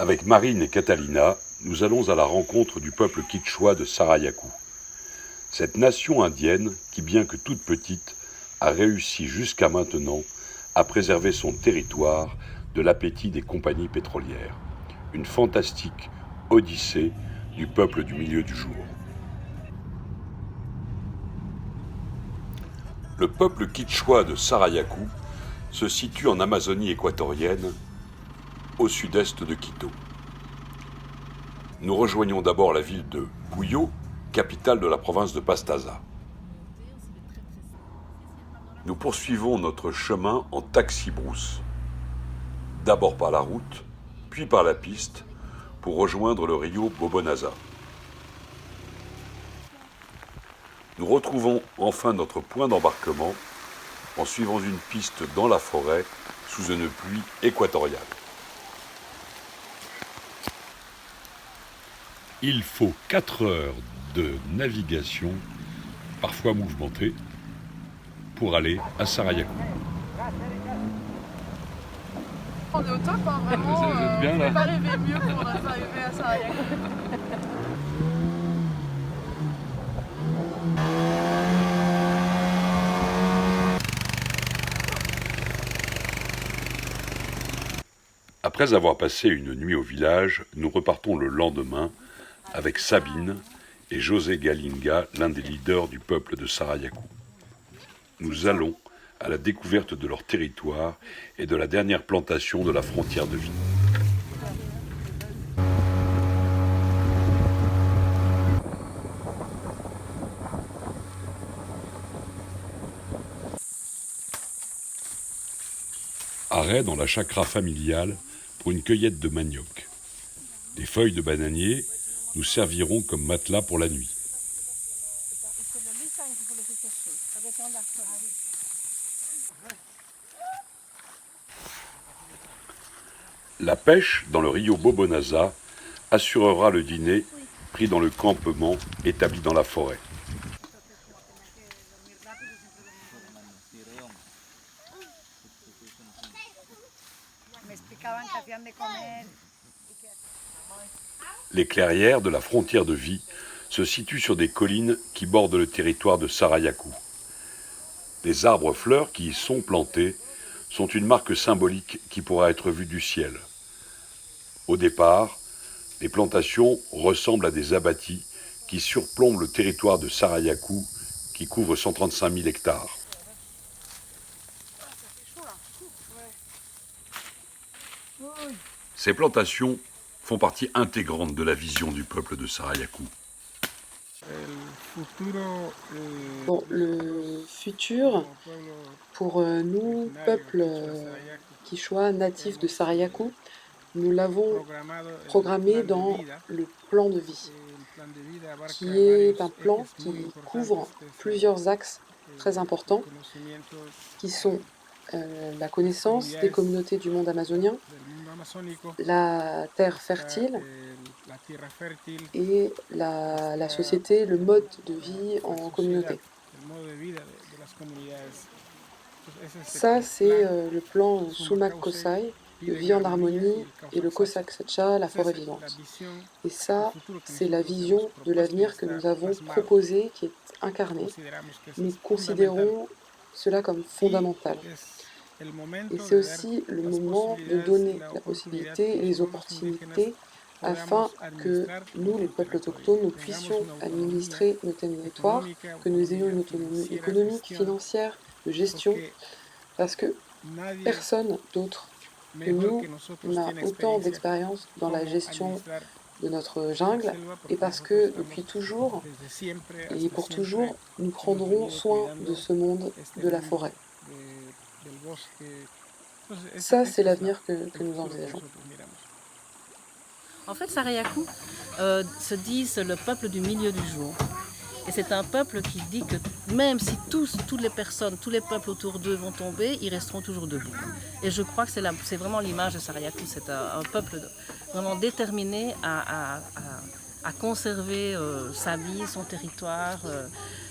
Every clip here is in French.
Avec Marine et Catalina, nous allons à la rencontre du peuple Kichwa de Sarayaku. Cette nation indienne, qui bien que toute petite, a réussi jusqu'à maintenant à préserver son territoire de l'appétit des compagnies pétrolières. Une fantastique odyssée du peuple du milieu du jour. Le peuple Kichwa de Sarayaku se situe en Amazonie équatorienne, au sud-est de Quito. Nous rejoignons d'abord la ville de Puyo, capitale de la province de Pastaza. Nous poursuivons notre chemin en taxi-brousse, d'abord par la route, puis par la piste, pour rejoindre le rio Bobonaza. Nous retrouvons enfin notre point d'embarquement en suivant une piste dans la forêt sous une pluie équatoriale. Il faut 4 heures de navigation, parfois mouvementée, pour aller à Sarayaku. On est au top, hein, vraiment. Vous êtes bien, on là. peut pas rêver mieux pour arriver à Sarayaku. Après avoir passé une nuit au village, nous repartons le lendemain avec Sabine et José Galinga, l'un des leaders du peuple de Sarayaku. Nous allons à la découverte de leur territoire et de la dernière plantation de la frontière de vie. Arrêt dans la chacra familiale pour une cueillette de manioc. Des feuilles de bananier nous serviront comme matelas pour la nuit. La pêche dans le rio Bobonaza assurera le dîner pris dans le campement établi dans la forêt. Les clairières de la frontière de vie se situent sur des collines qui bordent le territoire de Sarayaku. Les arbres-fleurs qui y sont plantés sont une marque symbolique qui pourra être vue du ciel. Au départ, les plantations ressemblent à des abatis qui surplombent le territoire de Sarayaku qui couvre 135 000 hectares. Ces plantations font partie intégrante de la vision du peuple de Sarayaku. Bon, le futur, pour nous, peuple Kichwa, natif de Sarayaku, nous l'avons programmé dans le plan de vie, qui est un plan qui couvre plusieurs axes très importants, qui sont la connaissance des communautés du monde amazonien, la terre fertile et la société, le mode de vie en communauté. Ça, c'est le plan Sumak Kosai, de vie en harmonie, et le Kosak Sacha, la forêt vivante. Et ça, c'est la vision de l'avenir que nous avons proposée, qui est incarnée. Nous considérons cela comme fondamental. Et c'est aussi le moment de donner la possibilité et les opportunités afin que nous, les peuples autochtones, nous puissions administrer nos territoires, que nous ayons une autonomie économique, financière, de gestion, parce que personne d'autre que nous n'a autant d'expérience dans la gestion de notre jungle, et parce que depuis toujours, et pour toujours, nous prendrons soin de ce monde de la forêt. Ça, c'est l'avenir que nous envisageons. En fait, Sarayaku se disent le peuple du milieu du jour. Et c'est un peuple qui dit que même si toutes les personnes, tous les peuples autour d'eux vont tomber, ils resteront toujours debout. Et je crois que c'est vraiment l'image de Sarayaku. C'est un peuple vraiment déterminé à conserver sa vie, son territoire,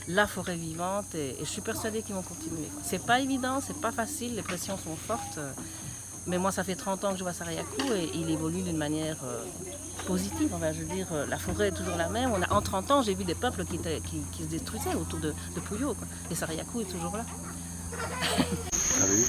la forêt vivante. Et je suis persuadée qu'ils vont continuer. C'est pas évident, c'est pas facile, les pressions sont fortes. Mais moi, ça fait 30 ans que je vois Sarayaku et il évolue d'une manière positive. Enfin, je veux dire, la forêt est toujours la même. En 30 ans, j'ai vu des peuples qui se détruisaient autour de Puyo, quoi. Et Sarayaku est toujours là. Allez.